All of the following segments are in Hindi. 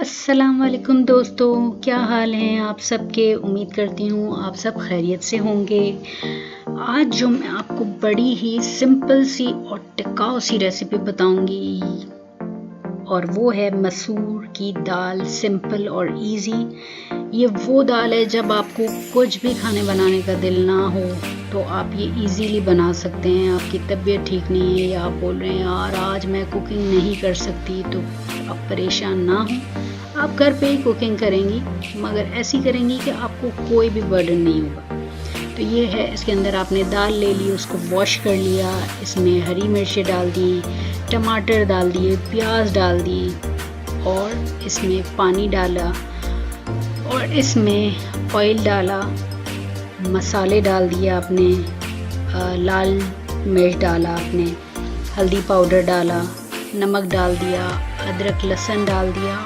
अस्सलाम वालेकुम दोस्तों, क्या हाल हैं आप सबके। उम्मीद करती हूँ आप सब खैरियत से होंगे। आज जो मैं आपको बड़ी ही सिंपल सी और टिकाऊ सी रेसिपी बताऊंगी और वो है मसूर की दाल। सिंपल और इजी। ये वो दाल है जब आपको कुछ भी खाने बनाने का दिल ना हो तो आप ये इजीली बना सकते हैं। आपकी तबीयत ठीक नहीं है या आप बोल रहे हैं यार आज मैं कुकिंग नहीं कर सकती, तो आप परेशान ना हो। आप घर पे ही कुकिंग करेंगी, मगर ऐसी करेंगी कि आपको कोई भी बर्डन नहीं होगा। तो ये है, इसके अंदर आपने दाल ले ली, उसको वॉश कर लिया, इसमें हरी मिर्चें डाल दी, टमाटर डाल दिए, प्याज डाल दी और इसमें पानी डाला और इसमें ऑयल डाला, मसाले डाल दिए आपने, लाल मिर्च डाला आपने, हल्दी पाउडर डाला, नमक डाल दिया, अदरक लहसुन डाल दिया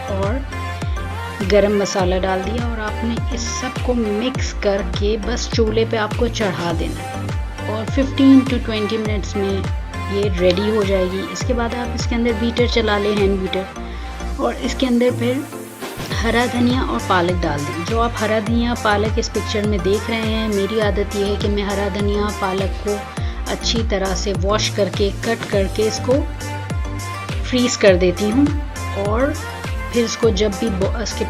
और गरम मसाला डाल दिया और आपने इस सब को मिक्स करके बस चूल्हे पे आपको चढ़ा देना है और 15 to 20 मिनट्स में ये रेडी हो जाएगी। इसके बाद आप इसके अंदर बीटर चला लें, हैंड बीटर, और इसके अंदर फिर हरा धनिया और पालक डाल दें। जो आप हरा धनिया पालक इस पिक्चर में देख रहे हैं, मेरी आदत ये है कि मैं हरा धनिया पालक को अच्छी तरह से वॉश करके कट करके इसको फ्रीज़ कर देती हूँ और फिर इसको जब भी इसके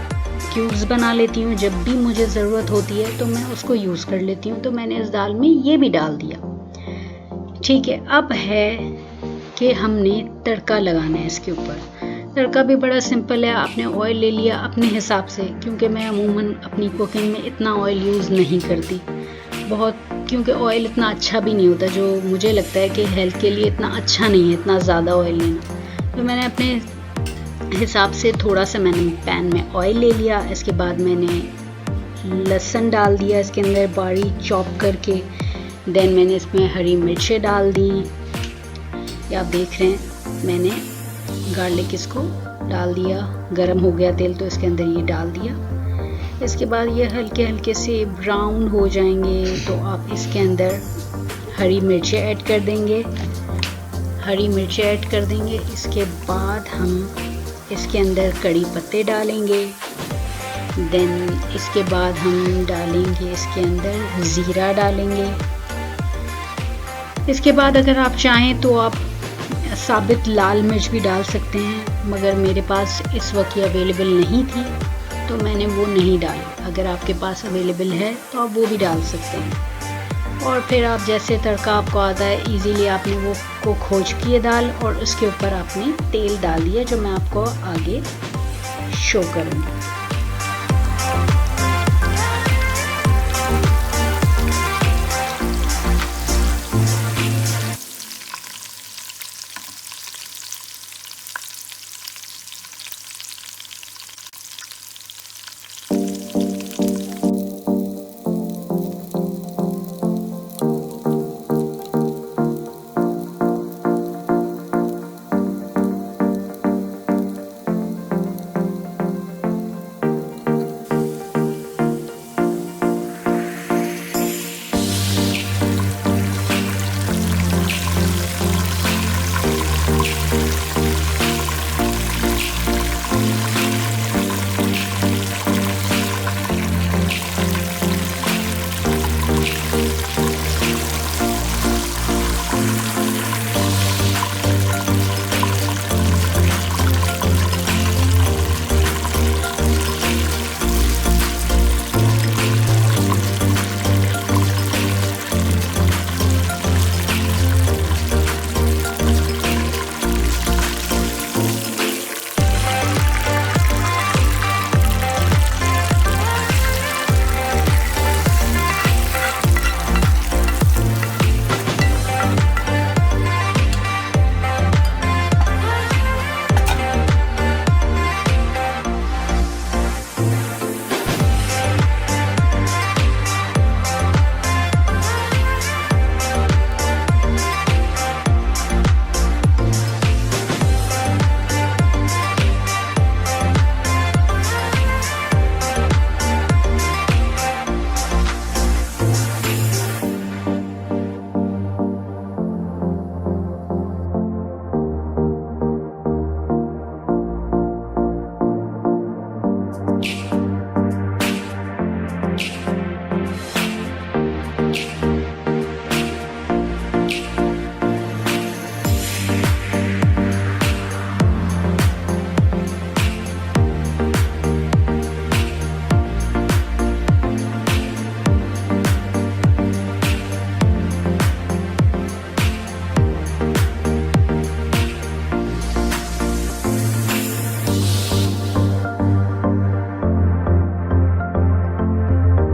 क्यूब्स बना लेती हूँ। जब भी मुझे ज़रूरत होती है तो मैं उसको यूज़ कर लेती हूँ। तो मैंने इस दाल में ये भी डाल दिया। ठीक है, अब है कि हमने तड़का लगाना है इसके ऊपर। तड़का भी बड़ा सिंपल है। आपने ऑयल ले लिया अपने हिसाब से, क्योंकि मैं अमूमन अपनी कुकिंग में इतना ऑयल यूज़ नहीं करती बहुत, क्योंकि ऑयल इतना अच्छा भी नहीं होता। जो मुझे लगता है कि हेल्थ के लिए इतना अच्छा नहीं है इतना ज़्यादा ऑयल लेना। तो मैंने अपने हिसाब से थोड़ा सा मैंने पैन में ऑयल ले लिया। इसके बाद मैंने लहसुन डाल दिया इसके अंदर बारीक चॉप करके। देन मैंने इसमें हरी मिर्चें डाल दी। ये आप देख रहे हैं, मैंने गार्लिक इसको डाल दिया। गरम हो गया तेल तो इसके अंदर ये डाल दिया। इसके बाद ये हल्के हल्के से ब्राउन हो जाएंगे तो आप इसके अंदर हरी मिर्चें ऐड कर देंगे। हरी मिर्चें ऐड कर देंगे। इसके बाद हम इसके अंदर कड़ी पत्ते डालेंगे। देन इसके बाद हम डालेंगे इसके अंदर ज़ीरा डालेंगे। इसके बाद अगर आप चाहें तो आप साबित लाल मिर्च भी डाल सकते हैं, मगर मेरे पास इस वक्त ये अवेलेबल नहीं थी तो मैंने वो नहीं डाली। अगर आपके पास अवेलेबल है तो आप वो भी डाल सकते हैं। और फिर आप जैसे तड़का आपको आता है इजीली आपने वो को खोज किए दाल और उसके ऊपर आपने तेल डाल दिया, जो मैं आपको आगे शो करूँगी।